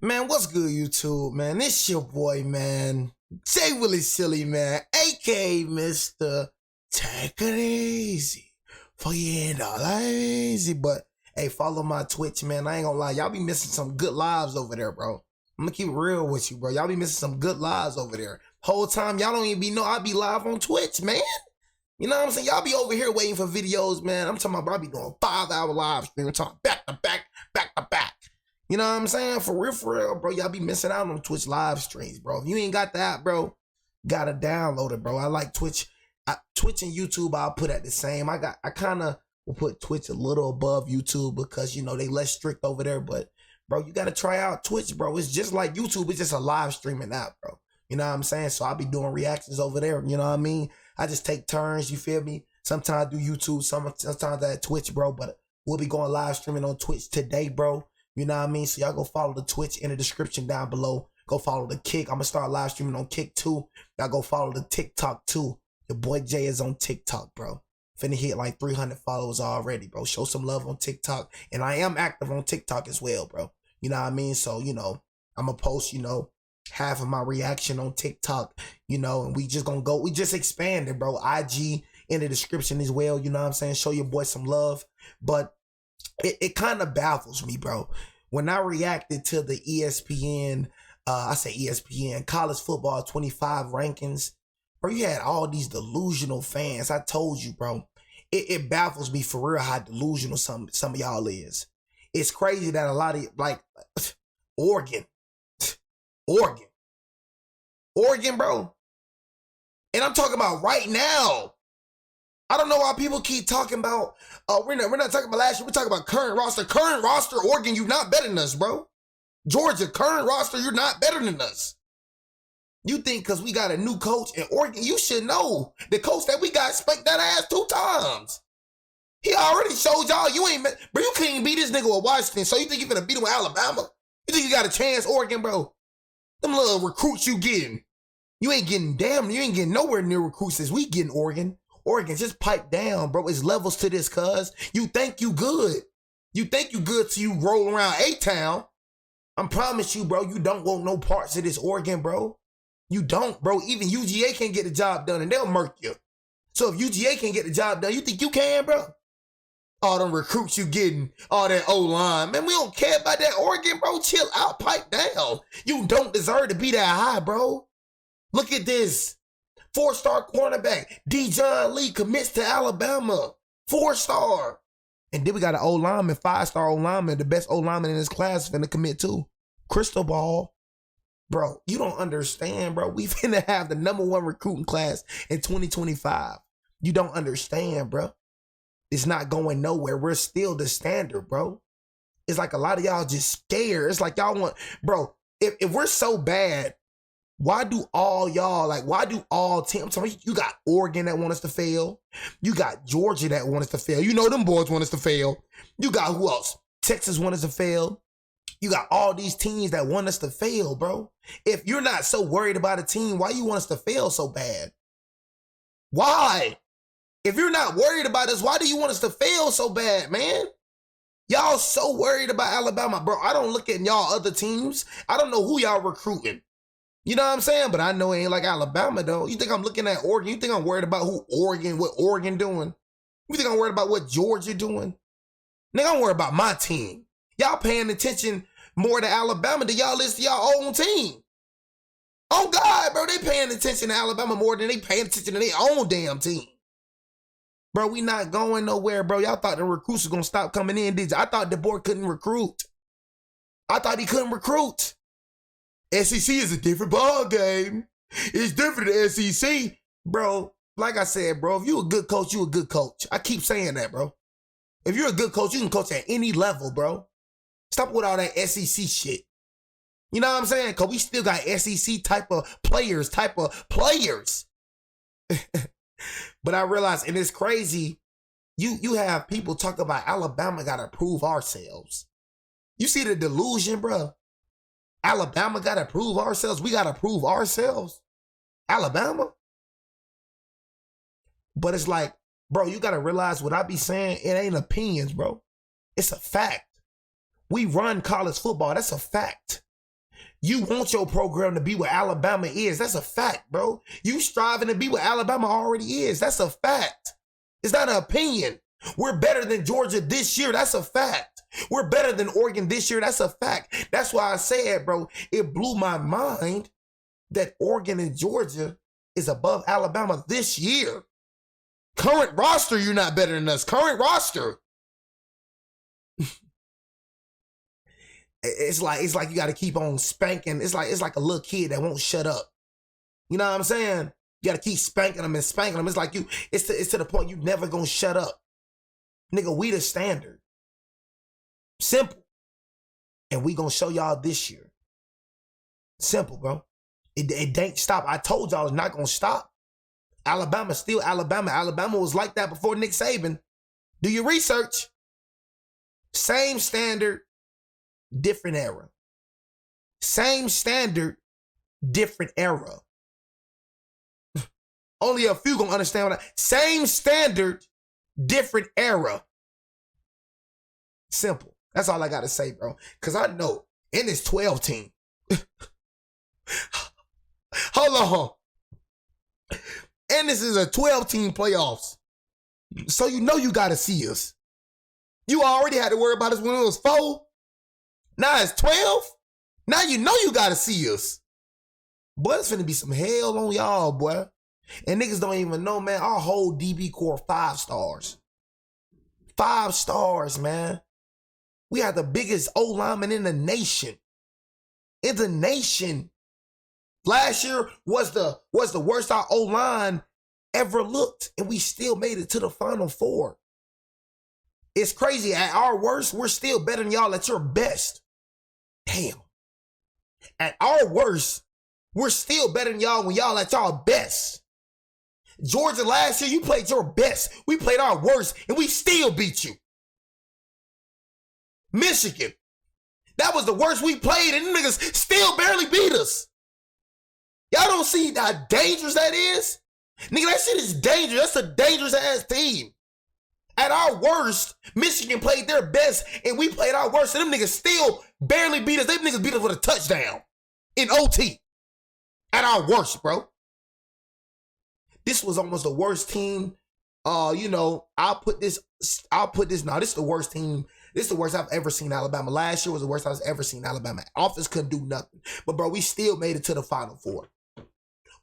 Man, what's good, YouTube, man? It's your boy, man, JayWillySilly, man, aka Mr. Take It Easy for you and all lazy. But hey, follow my Twitch, man. I ain't gonna lie, y'all be missing some good lives over there, bro. I'm gonna keep it real with you, bro. Y'all be missing some good lives over there. Whole time, y'all don't even be know I be live on Twitch, man. You know what I'm saying? Y'all be over here waiting for videos, man. I'm talking about, bro, I be doing 5-hour live stream. I'm talking back to back, back to back. You know what I'm saying? For real, bro. Y'all be missing out on Twitch live streams, bro. If you ain't got the app, bro, gotta download it, bro. I like Twitch. Twitch and YouTube, I'll put at the same. I kind of will put Twitch a little above YouTube because, you know, they less strict over there. But, bro, you gotta try out Twitch, bro. It's just like YouTube. It's just a live streaming app, bro. You know what I'm saying? So I'll be doing reactions over there. You know what I mean? I just take turns, you feel me? Sometimes I do YouTube, sometimes I Twitch, bro. But we'll be going live streaming on Twitch today, bro. You know what I mean? So y'all go follow the Twitch in the description down below. Go follow the Kick. I'm going to start live streaming on Kick too. Y'all go follow the TikTok too. Your boy Jay is on TikTok, bro. Finna hit like 300 followers already, bro. Show some love on TikTok. And I am active on TikTok as well, bro. You know what I mean? So, you know, I'm going to post, you know, half of my reaction on TikTok, you know, and we just going to go. We just expanded, bro. IG in the description as well. You know what I'm saying? Show your boy some love. But it kind of baffles me, bro. When I reacted to the ESPN, college football 25 rankings, bro, you had all these delusional fans. I told you, bro. It baffles me for real how delusional some of y'all is. It's crazy that a lot of, like, Oregon, bro. And I'm talking about right now. I don't know why people keep talking about, we're not talking about last year, we're talking about current roster. Current roster, Oregon, you're not better than us, bro. Georgia, current roster, you're not better than us. You think because we got a new coach in Oregon, you should know the coach that we got spanked that ass 2 times. He already showed y'all you ain't, bro, you can't beat this nigga with Washington, so you think you're gonna beat him with Alabama? You think you got a chance, Oregon, bro? Them little recruits you getting, you ain't getting nowhere near recruits as we getting Oregon. Oregon, just pipe down, bro. It's levels to this, cuz. You think you good. You think you good till you roll around A-Town. I promise you, bro, you don't want no parts of this Oregon, bro. You don't, bro. Even UGA can't get the job done, and they'll murk you. So if UGA can't get the job done, you think you can, bro? All them recruits you getting, all that O-line. Man, we don't care about that Oregon, bro. Chill out, pipe down. You don't deserve to be that high, bro. Look at this. 4-star cornerback, Dijon Lee commits to Alabama. 4-star. And then we got an O-lineman, 5-star O-lineman, the best O-lineman in his class finna commit too. Crystal ball. Bro, you don't understand, bro. We finna have the #1 recruiting class in 2025. You don't understand, bro. It's not going nowhere. We're still the standard, bro. It's like a lot of y'all just scared. It's like y'all want, bro, if we're so bad, why do all teams, you got Oregon that want us to fail. You got Georgia that want us to fail. You know them boys want us to fail. You got who else? Texas want us to fail. You got all these teams that want us to fail, bro. If you're not so worried about a team, why you want us to fail so bad? Why? If you're not worried about us, why do you want us to fail so bad, man? Y'all so worried about Alabama, bro. I don't look at y'all other teams. I don't know who y'all recruiting. You know what I'm saying? But I know it ain't like Alabama, though. You think I'm looking at Oregon? You think I'm worried about what Oregon doing? You think I'm worried about what Georgia doing? Nigga, I'm worried about my team. Y'all paying attention more to Alabama than y'all listen to y'all own team. Oh, God, bro. They paying attention to Alabama more than they paying attention to their own damn team. Bro, we not going nowhere, bro. Y'all thought the recruits was going to stop coming in, did you? I thought DeBoer couldn't recruit. I thought he couldn't recruit. SEC is a different ball game. It's different than SEC. Bro, like I said, bro, if you a good coach, you a good coach. I keep saying that, bro. If you're a good coach, you can coach at any level, bro. Stop with all that SEC shit. You know what I'm saying? Because we still got SEC type of players. But I realize, and it's crazy, you have people talk about Alabama got to prove ourselves. You see the delusion, bro? Alabama got to prove ourselves. We got to prove ourselves. Alabama? But it's like, bro, you got to realize what I be saying, it ain't opinions, bro. It's a fact. We run college football. That's a fact. You want your program to be what Alabama is. That's a fact, bro. You striving to be what Alabama already is. That's a fact. It's not an opinion. We're better than Georgia this year. That's a fact. We're better than Oregon this year. That's a fact. That's why I said, bro, it blew my mind that Oregon and Georgia is above Alabama this year. Current roster, you're not better than us. Current roster. It's like you got to keep on spanking. It's like a little kid that won't shut up. You know what I'm saying? You got to keep spanking them and spanking them. It's like it's to the point you never gonna shut up. Nigga, we the standard. Simple. And we gonna show y'all this year. Simple, bro. It ain't stop. I told y'all it's not gonna stop. Alabama still Alabama. Alabama was like that before Nick Saban. Do your research. Same standard, different era. Same standard, different era. Only a few gonna understand what same standard, different era. Simple. That's all I gotta say, bro. Cause I know in this 12 team. Hold on. And this is a 12-team playoffs. So you know you gotta see us. You already had to worry about us when it was 4. Now it's 12. Now you know you gotta see us. Boy, it's finna be some hell on y'all, boy. And niggas don't even know, man. Our whole DB core 5 stars. 5 stars, man. We have the biggest O-lineman in the nation. In the nation. Last year was the worst our O-line ever looked, and we still made it to the Final Four. It's crazy. At our worst, we're still better than y'all at your best. Damn. At our worst, we're still better than y'all when y'all at y'all best. Georgia, last year, you played your best. We played our worst, and we still beat you. Michigan, that was the worst we played, and them niggas still barely beat us. Y'all don't see how dangerous that is? Nigga, that shit is dangerous. That's a dangerous ass team. At our worst, Michigan played their best, and we played our worst, and them niggas still barely beat us. Them niggas beat us with a touchdown in OT. At our worst, bro. This was almost the worst team. I'll put this, now this is the worst team. This is the worst I've ever seen Alabama. Last year was the worst I've ever seen Alabama. Offense couldn't do nothing. But, bro, we still made it to the Final Four.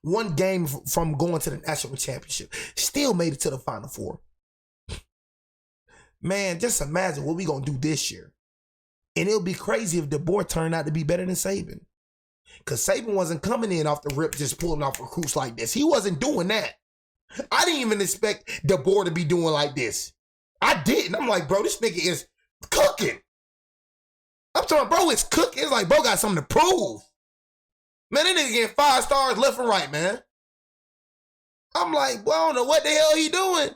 One game from going to the national championship. Still made it to the Final Four. Man, just imagine what we going to do this year. And it'll be crazy if DeBoer turned out to be better than Saban. Because Saban wasn't coming in off the rip just pulling off recruits like this. He wasn't doing that. I didn't even expect DeBoer to be doing like this. I didn't. I'm like, bro, this nigga is cooking. I'm talking, bro, it's cooking. It's like, bro, got something to prove. Man, that nigga getting 5 stars left and right, man. I'm like, well, I don't know what the hell he doing.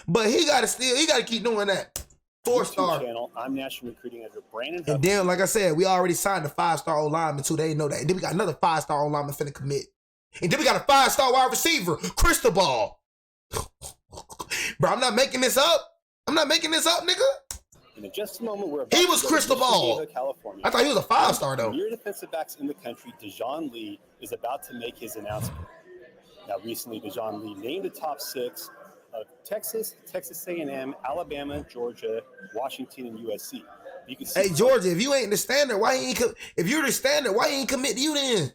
But he got to keep doing that. 4-star. Channel. I'm National Recruiting Editor Brandon. And then, like I said, we already signed a 5-star O-lineman too. They didn't know that. And then we got another 5-star O-lineman finna commit. And then we got a 5-star wide receiver, Cristobal. Bro, I'm not making this up. I'm not making this up, nigga. And in just a moment, he was Cristobal. California. I thought he was a 5-star though. Premier defensive backs in the country, Dijon Lee, is about to make his announcement. Now, recently, Dijon Lee named the top 6 of Texas, Texas A&M, Alabama, Georgia, Washington, and USC. You can see Georgia, if you ain't the standard, if you're the standard, why you ain't commit to you then?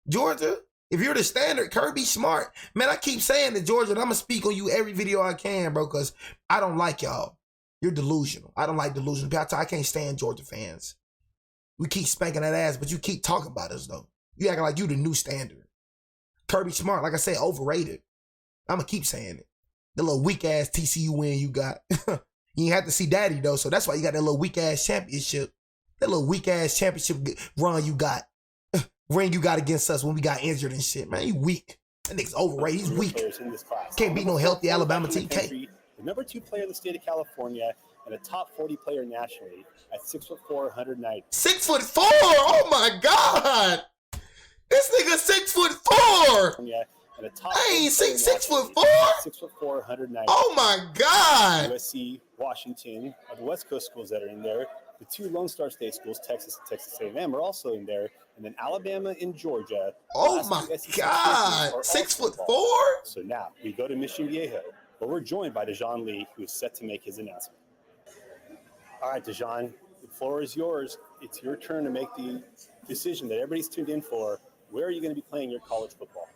Georgia, if you're the standard, Kirby Smart. Man, I keep saying to Georgia, and I'm going to speak on you every video I can, bro, because I don't like y'all. You're delusional. I don't like delusional. I can't stand Georgia fans. We keep spanking that ass, but you keep talking about us, though. You acting like you the new standard. Kirby Smart, like I said, overrated. I'm going to keep saying it. The little weak-ass TCU win you got. You ain't have to see daddy, though, so that's why you got that little weak-ass championship. That little weak-ass championship run you got. Ring you got against us when we got injured and shit. Man, you weak. That nigga's overrated. He's weak. Can't beat no healthy Alabama team. The number 2 player in the state of California and a top 40 player nationally at 6'4", 190. 6'4"? Oh my God! This nigga 6'4". And a top I ain't 6'4". 6'4", 190. Oh my God! USC, Washington, the West Coast schools that are in there. The 2 Lone Star State schools, Texas and Texas A&M, are also in there. and then Alabama and Georgia. Oh my God, 6'4"? So now we go to Mission Viejo, where we're joined by Dijon Lee, who is set to make his announcement. All right, Dijon, the floor is yours. It's your turn to make the decision that everybody's tuned in for. Where are you going to be playing your college football?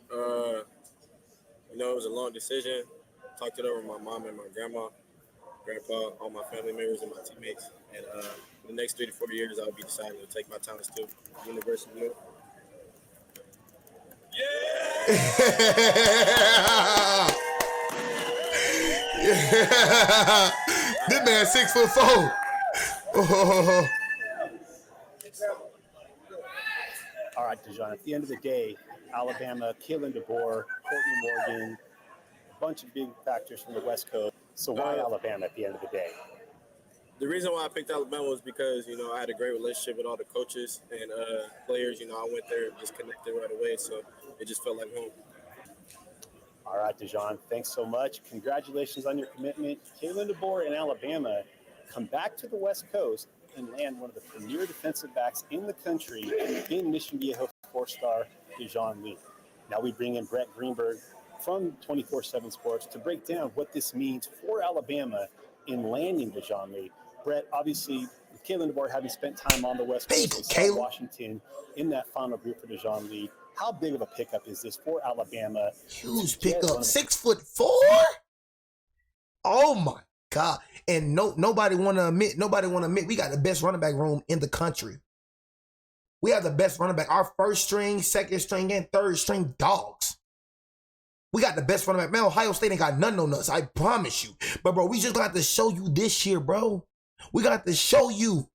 It was a long decision. Talked it over with my mom and my grandma, grandpa, all my family members and my teammates. And for the next 3 to 4 years, I'll be deciding to take my talents to University of New York. Yeah! This man 6'4". Oh. All right, Dijon, at the end of the day, Alabama, Kalen DeBoer, Courtney Morgan, a bunch of big factors from the West Coast. So why Alabama at the end of the day? The reason why I picked Alabama was because, I had a great relationship with all the coaches and players. I went there and just connected right away, so it just felt like home. All right, Dijon, thanks so much. Congratulations on your commitment. Kalen DeBoer and Alabama come back to the West Coast and land one of the premier defensive backs in the country in Mission Viejo 4-star Dijon Lee. Now we bring in Brett Greenberg from 24/7 Sports to break down what this means for Alabama in landing Dijon Lee. Brett, obviously, with Kalen DeBoer having spent time on the West Coast in Washington in that final group for Dijon Lee, how big of a pickup is this for Alabama? Huge pickup. 6'4"? Oh my God. And nobody want to admit, we got the best running back room in the country. We have the best running back. Our first string, second string, and third string dogs. We got the best running back. Man, Ohio State ain't got nothing on us, I promise you. But, bro, we just got to show you this year, bro. We got to show you.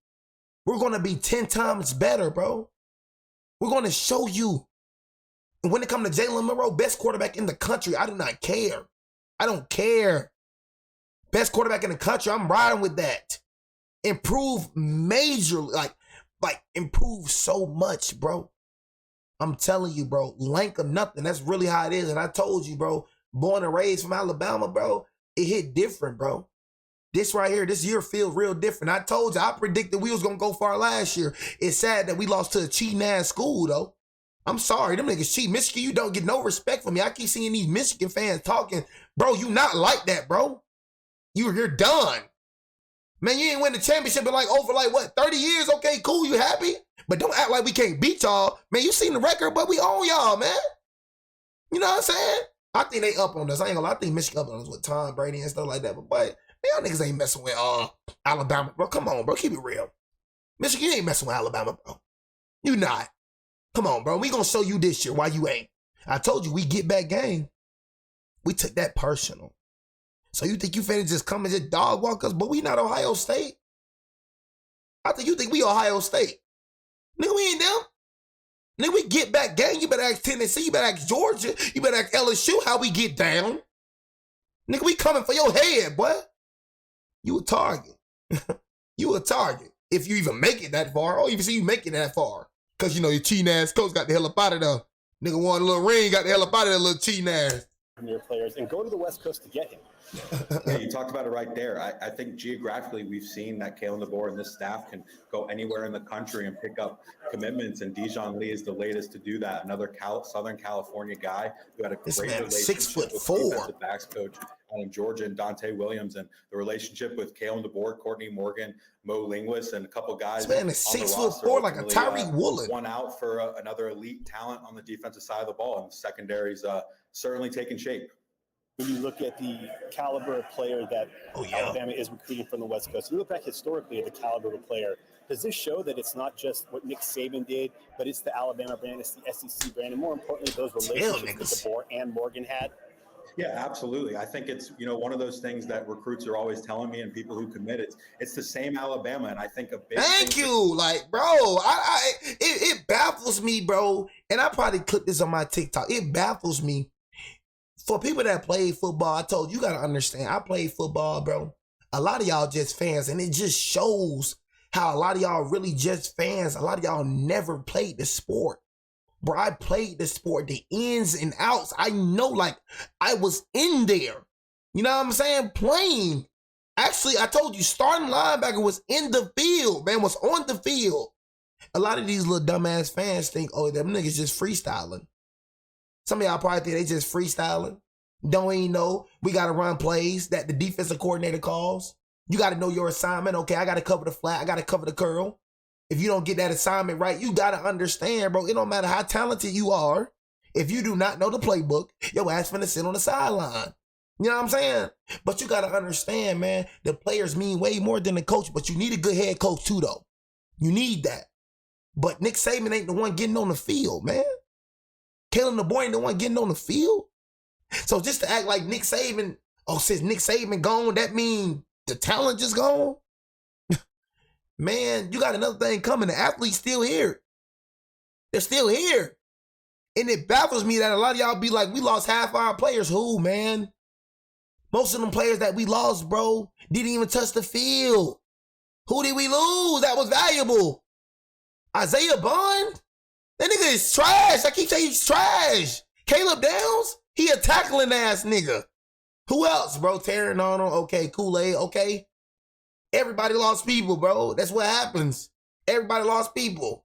We're going to be 10 times better, bro. We're going to show you. And when it comes to Jalen Monroe, best quarterback in the country, I do not care. I don't care. Best quarterback in the country, I'm riding with that. Improve majorly, like improve so much, bro. I'm telling you, bro, lank or nothing. That's really how it is. And I told you, bro, born and raised from Alabama, bro, it hit different, bro. This right here, this year feels real different. I told you, I predicted we was going to go far last year. It's sad that we lost to a cheating-ass school, though. I'm sorry, them niggas cheat. Michigan, you don't get no respect from me. I keep seeing these Michigan fans talking. Bro, you not like that, bro. You're done. Man, you ain't win the championship in over 30 years? Okay, cool, you happy? But don't act like we can't beat y'all. Man, you seen the record, but we own y'all, man. You know what I'm saying? I think they up on us. I ain't gonna lie. I think Michigan up on us with Tom Brady and stuff like that. But man, y'all niggas ain't messing with Alabama, bro. Come on, bro. Keep it real. Michigan, you ain't messing with Alabama, bro. You not. Come on, bro. We gonna show you this year why you ain't. I told you we get back game. We took that personal. So you think you finna just come and just dog walk us, but we not Ohio State. I think you think we Ohio State. Nigga, we ain't them. Nigga, we get back game. You better ask Tennessee. You better ask Georgia. You better ask LSU how we get down. Nigga, we coming for your head, boy. You a target. You a target. If you even make it that far, or even see you make it that far. Because, your cheating ass coach got the hell up out of there. Nigga won a little ring, got the hell up out of there, little cheating ass. Your players and go to the West Coast to get him. Yeah, you talked about it right there. I think geographically we've seen that Kalen DeBoer and this staff can go anywhere in the country and pick up commitments, and Dijon Lee is the latest to do that. Another Southern California guy who had a great relationship with defensive backs coach out in Georgia and Dante Williams, and the relationship with Kalen DeBoer, Courtney Morgan, Mo Linguist, and a couple guys. This man is 6'4", like a Tyree Woolen. One out for another elite talent on the defensive side of the ball, and the secondary's certainly taking shape. When you look at the caliber of player that Alabama is recruiting from the West Coast, you look back historically at the caliber of a player, does this show that it's not just what Nick Saban did, but it's the Alabama brand, it's the SEC brand, and more importantly, those relationships that DeBoer and Morgan had? Yeah, absolutely. I think it's, one of those things that recruits are always telling me, and people who commit, it's the same Alabama. And I think a big Thank you. Bro, it baffles me, bro. And I probably clipped this on my TikTok. It baffles me. For people that play football, I told you, got to understand, I played football, bro. A lot of y'all just fans, and it just shows how a lot of y'all really just fans. A lot of y'all never played the sport. Bro, I played the sport, the ins and outs. I know, I was in there. You know what I'm saying? Playing. Actually, I told you, starting linebacker was in the field, man, was on the field. A lot of these little dumbass fans think, oh, them niggas just freestyling. Some of y'all probably think they just freestyling. Don't even know we got to run plays that the defensive coordinator calls. You got to know your assignment. Okay, I got to cover the flat. I got to cover the curl. If you don't get that assignment right, you got to understand, bro. It don't matter how talented you are. If you do not know the playbook, your ass finna sit on the sideline. You know what I'm saying? But you got to understand, man, the players mean way more than the coach, but you need a good head coach too, though. You need that. But Nick Saban ain't the one getting on the field, man. Kalen DeBoer ain't the one getting on the field. So just to act like Nick Saban, oh, since Nick Saban gone, that mean the talent just gone? Man, you got another thing coming. The athlete's still here. They're still here. And it baffles me that a lot of y'all be like, we lost half our players. Who, man? Most of them players that we lost, bro, didn't even touch the field. Who did we lose that was valuable? Isaiah Bond? That nigga is trash. I keep saying he's trash. Caleb Downs? He a tackling ass nigga. Who else, bro? Terry Arnold, okay. Kool-Aid, okay. Everybody lost people, bro. That's what happens. Everybody lost people.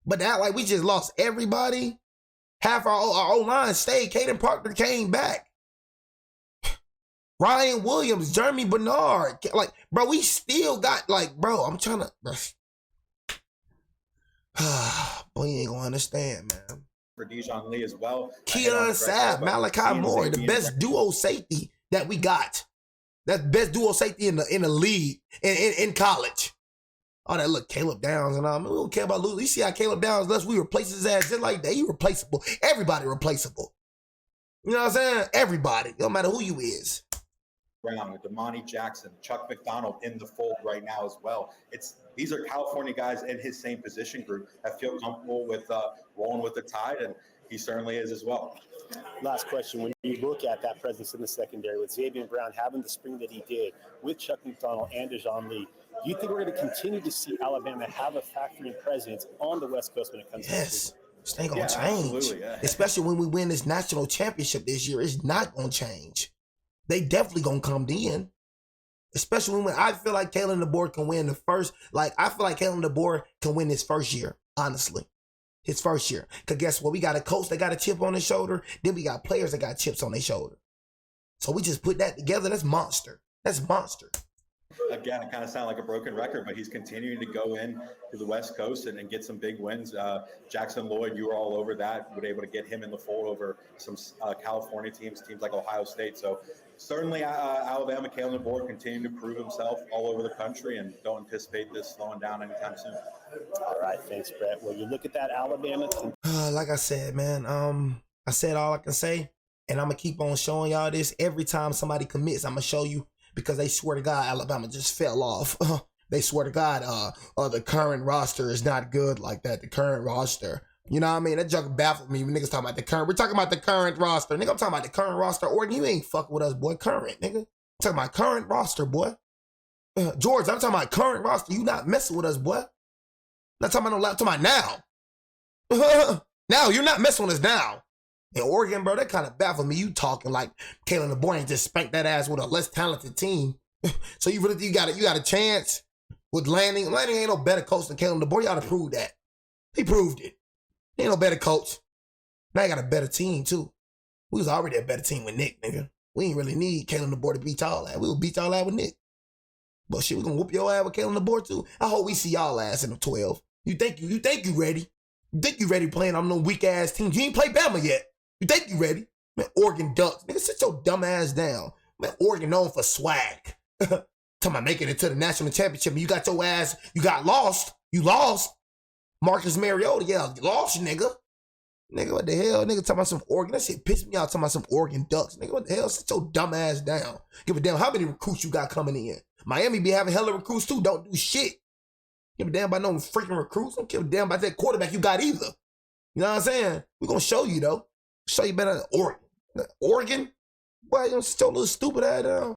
But that, like, we just lost everybody. Half our O-line stayed. Caden Parker came back. Ryan Williams, Jeremy Bernard. Like, bro, we still got, like, bro, I'm trying to. Boy, you ain't gonna understand, man. For Dijon Lee as well. Keon Sabb, Malachi Moore, the best duo safety that we got. That's best duo safety in the league, in college. Oh, that look, Caleb Downs and all. We don't care about losing. You see how Caleb Downs, unless we replace his ass just like that, he replaceable. Everybody replaceable. You know what I'm saying? Everybody. No matter who you is. Brown, Damani Jackson, Chuck McDonald in the fold right now as well. These are California guys in his same position group that feel comfortable with rolling with the tide, and he certainly is as well. Last question. When you look at that presence in the secondary with Xavier Brown having the spring that he did with Chuck McDonald and Dijon Lee, do you think we're going to continue to see Alabama have a factoring presence on the West Coast when it comes to this? It's not going to change. Yeah. Especially when we win this national championship this year. It's not going to change. They definitely going to come in. Especially when I feel like Kalen DeBoer can win the first. Like, I feel like Kalen DeBoer can win his first year, honestly. His first year. Because guess what? We got a coach that got a chip on his shoulder. Then we got players that got chips on their shoulder. So we just put that together. That's monster. That's monster. Again, it kind of sounds like a broken record, but he's continuing to go in to the West Coast and get some big wins. Jackson Lloyd, you were all over that. We were able to get him in the fold over some California teams like Ohio State. So certainly Alabama, Kalen DeBoer continuing to prove himself all over the country, and don't anticipate this slowing down anytime soon. All right, thanks, Brett. Well, you look at that Alabama team. Like I said, man, I said all I can say, and I'm going to keep on showing y'all this. Every time somebody commits, I'm going to show you. Because they swear to God, Alabama just fell off. They swear to God, the current roster is not good like that. The current roster. You know what I mean? That junk baffled me when niggas talking about the current. We're talking about the current roster. Nigga, I'm talking about the current roster. Oregon, you ain't fucking with us, boy. Current, nigga. I'm talking about current roster, boy. George, I'm talking about current roster. You not messing with us, boy. Not talking about no, I'm talking about now. Now, you're not messing with us now. In Oregon, bro, that kind of baffled me. You talking like Kalen DeBoer ain't just spanked that ass with a less talented team. So you got a chance with Lanning. Lanning ain't no better coach than Kalen DeBoer. You ought to prove that. He proved it. He ain't no better coach. Now he got a better team too. We was already a better team with Nick, nigga. We ain't really need Kalen DeBoer to beat y'all ass. We will beat y'all ass with Nick. But shit, we gonna whoop your ass with Kalen DeBoer too. I hope we see y'all ass in the 12. You think you ready? You think you ready playing on them weak ass teams? You ain't play Bama yet. You think you ready? Man, Oregon Ducks. Nigga, sit your dumb ass down. Man, Oregon known for swag. Talking about making it to the national championship and you got your ass, you got lost. You lost. Marcus Mariota, yeah, you lost, nigga. Nigga, what the hell? Nigga talking about some Oregon. That shit pissed me off talking about some Oregon Ducks. Nigga, what the hell? Sit your dumb ass down. Give a damn how many recruits you got coming in. Miami be having hella recruits too. Don't do shit. Give a damn about no freaking recruits. Don't give a damn about that quarterback you got either. You know what I'm saying? We're gonna show you though. Show you better than Oregon. Oregon? Boy, you don't sit your little stupid ass down.